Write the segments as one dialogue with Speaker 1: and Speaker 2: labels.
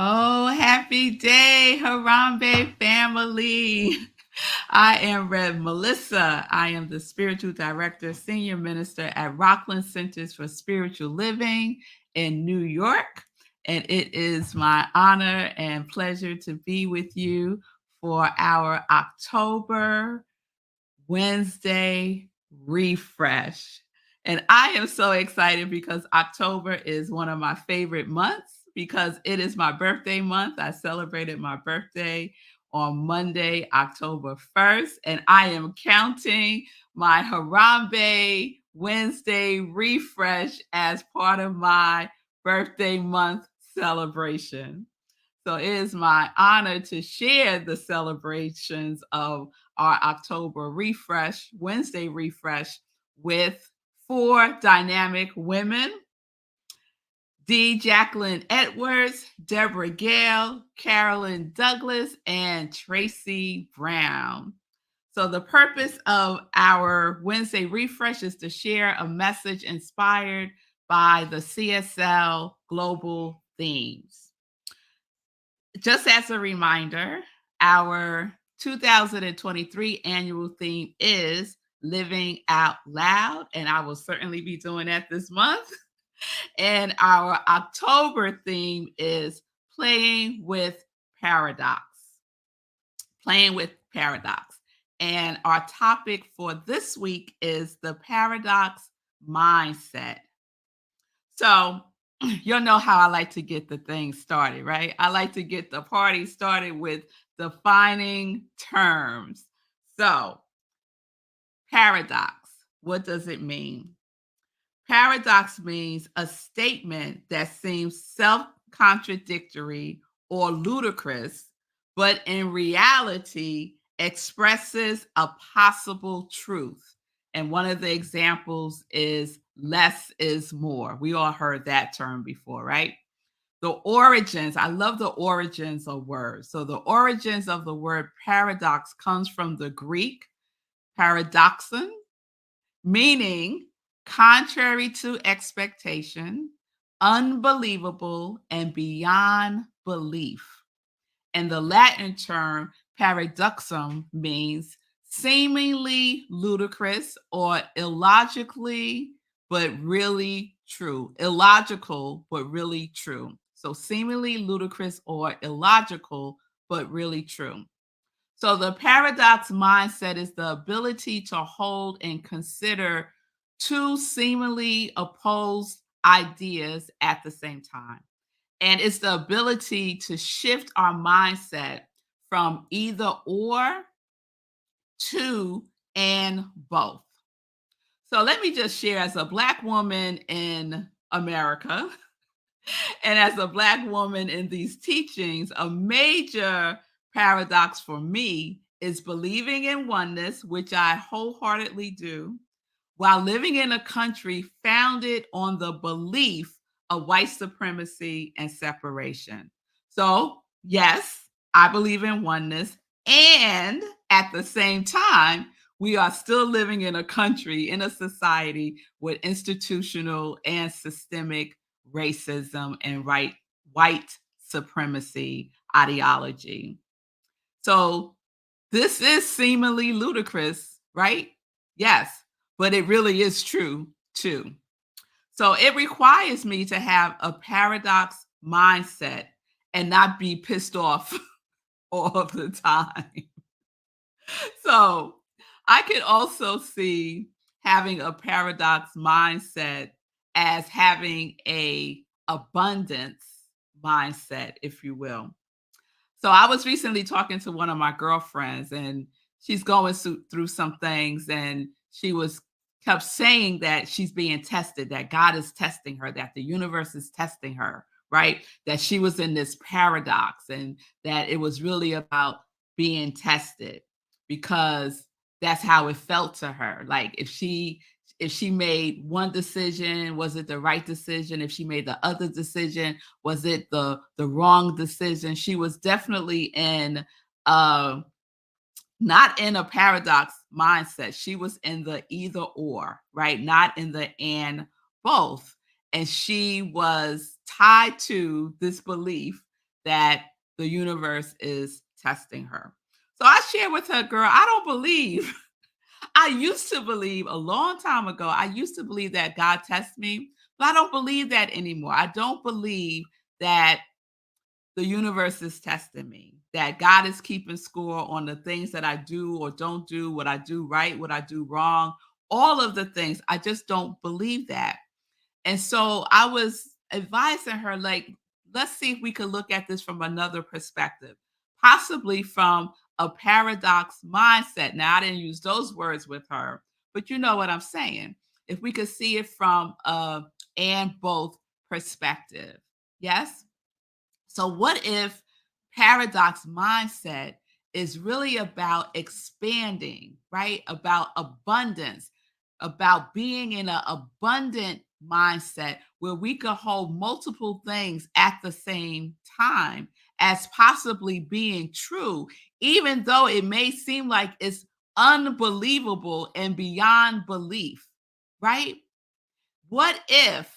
Speaker 1: Oh, happy day, Harambee family. I am Rev Melissa. I am the Spiritual Director, Senior Minister at Rockland Centers for Spiritual Living in New York. And it is my honor and pleasure to be with you for our October Wednesday refresh. And I am so excited because October is one of my favorite months because it is my birthday month. I celebrated my birthday on Monday, October 1st, and I am counting my Harambe Wednesday refresh as part of my birthday month celebration. So it is my honor to share the celebrations of our October refresh, Wednesday refresh, with four dynamic women: D. Jacqueline Edwards, Deborah Gale, Carolyn Douglas, and Tracy Brown. So the purpose of our Wednesday refresh is to share a message inspired by the CSL global themes. Just as a reminder, our 2023 annual theme is Living Out Loud, and I will certainly be doing that this month. And our October theme is Playing with Paradox. Playing with Paradox. And our topic for this week is the paradox mindset. So, you'll know how I like to get the thing started, right? I like to get the party started with defining terms. So, paradox, what does it mean? Paradox means a statement that seems self contradictory or ludicrous, but in reality expresses a possible truth. And one of the examples is less is more. We all heard that term before, right? The origins, I love the origins of words. So the origins of the word paradox comes from the Greek paradoxon, meaning contrary to expectation, unbelievable, and beyond belief. And the Latin term paradoxum means seemingly ludicrous or illogically, but really true. Illogical, but really true. So seemingly ludicrous or illogical, but really true. So the paradox mindset is the ability to hold and consider two seemingly opposed ideas at the same time. And it's the ability to shift our mindset from either or to and both. So let me just share, as a Black woman in America and as a Black woman in these teachings, a major paradox for me is believing in oneness, which I wholeheartedly do, while living in a country founded on the belief of white supremacy and separation. So, yes, I believe in oneness. And at the same time, we are still living in a country, in a society with institutional and systemic racism and white supremacy ideology. So, this is seemingly ludicrous, right? Yes, but it really is true too. So it requires me to have a paradox mindset and not be pissed off all the time. So I could also see having a paradox mindset as having a abundance mindset, if you will. So I was recently talking to one of my girlfriends, and she's going through some things, and she was kept saying that she's being tested, that God is testing her, that the universe is testing her, right? That she was in this paradox and that it was really about being tested because that's how it felt to her. Like if she made one decision, was it the right decision? If she made the other decision, was it the wrong decision? She was definitely in uh not in a paradox mindset. She was in the either or, right? Not in the and both. And she was tied to this belief that the universe is testing her. So I shared with her, girl, I don't believe. I used to believe a long time ago, I used to believe that God tests me, but I don't believe that anymore. I don't believe that the universe is testing me, that God is keeping score on the things that I do or don't do, what I do right, what I do wrong, all of the things. I just don't believe that. And so I was advising her, like, let's see if we could look at this from another perspective, possibly from a paradox mindset. Now, I didn't use those words with her, but you know what I'm saying. If we could see it from a and both perspective. Yes? So, what if paradox mindset is really about expanding, right? About abundance, about being in an abundant mindset where we could hold multiple things at the same time as possibly being true, even though it may seem like it's unbelievable and beyond belief, right? What if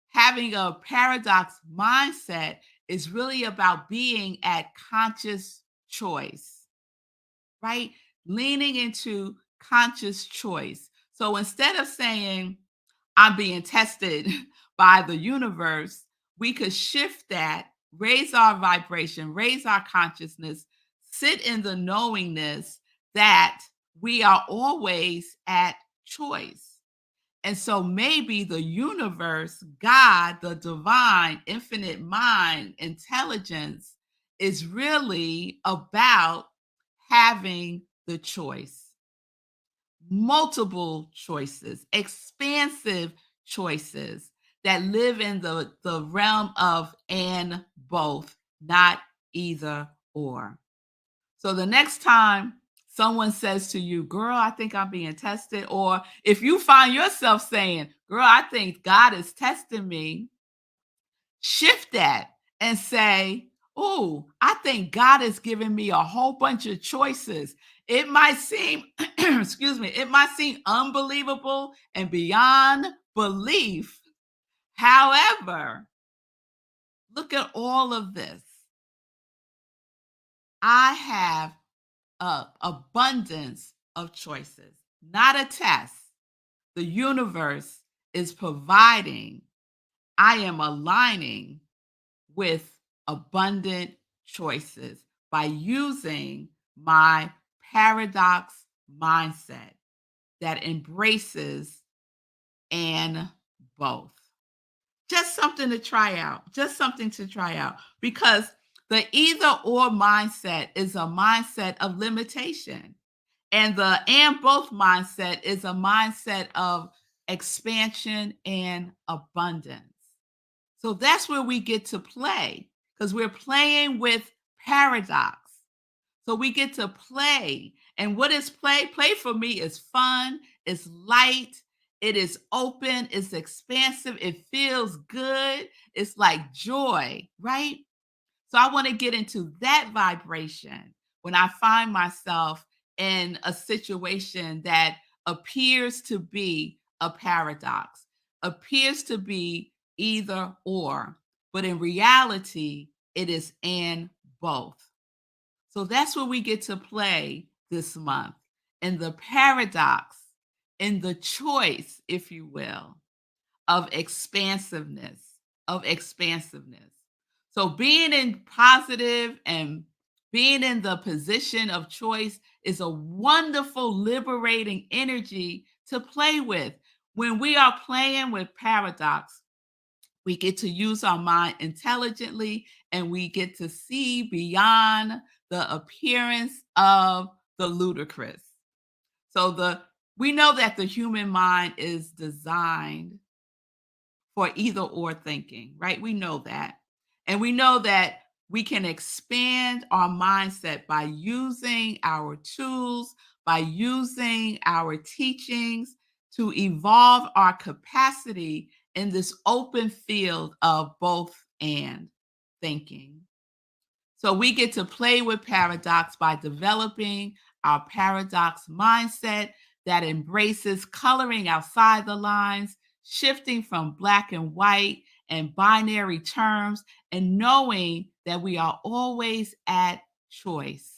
Speaker 1: having a paradox mindset is really about being at conscious choice, right? Leaning into conscious choice. So instead of saying, I'm being tested by the universe, we could shift that, raise our vibration, raise our consciousness, sit in the knowingness that we are always at choice. And so maybe the universe, God, the divine, infinite mind, intelligence is really about having the choice, multiple choices, expansive choices that live in the realm of and both, not either or. So the next time someone says to you, girl, I think I'm being tested, or if you find yourself saying, girl, I think God is testing me, shift that and say, oh, I think God is giving me a whole bunch of choices. It might seem, excuse me, it might seem unbelievable and beyond belief. However, look at all of this. I have abundance of choices, not a test. The universe is providing. I am aligning with abundant choices by using my paradox mindset that embraces and both. Just something to try out. Just something to try out because the either or mindset is a mindset of limitation. And the and both mindset is a mindset of expansion and abundance. So that's where we get to play because we're playing with paradox. So we get to play. And what is play? Play for me is fun, it's light, it is open, it's expansive, it feels good, it's like joy, right? So I want to get into that vibration when I find myself in a situation that appears to be a paradox, appears to be either or, but in reality, it is and both. So that's where we get to play this month in the paradox, in the choice, if you will, of expansiveness, of expansiveness. So being in positive and being in the position of choice is a wonderful, liberating energy to play with. When we are playing with paradox, we get to use our mind intelligently and we get to see beyond the appearance of the ludicrous. So we know that the human mind is designed for either or thinking, right? We know that. And we know that we can expand our mindset by using our tools, by using our teachings to evolve our capacity in this open field of both and thinking. So we get to play with paradox by developing our paradox mindset that embraces coloring outside the lines, shifting from black and white and binary terms, and knowing that we are always at choice,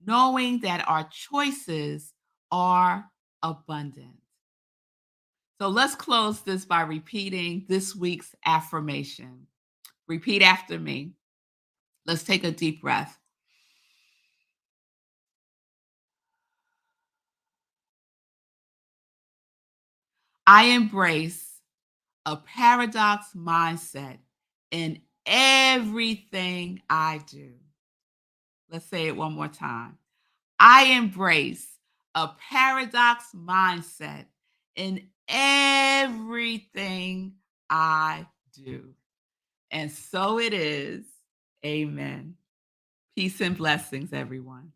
Speaker 1: knowing that our choices are abundant. So let's close this by repeating this week's affirmation. Repeat after me. Let's take a deep breath. I embrace a paradox mindset in everything I do. Let's say it one more time. I embrace a paradox mindset in everything I do. And so it is. Amen. Peace and blessings, everyone.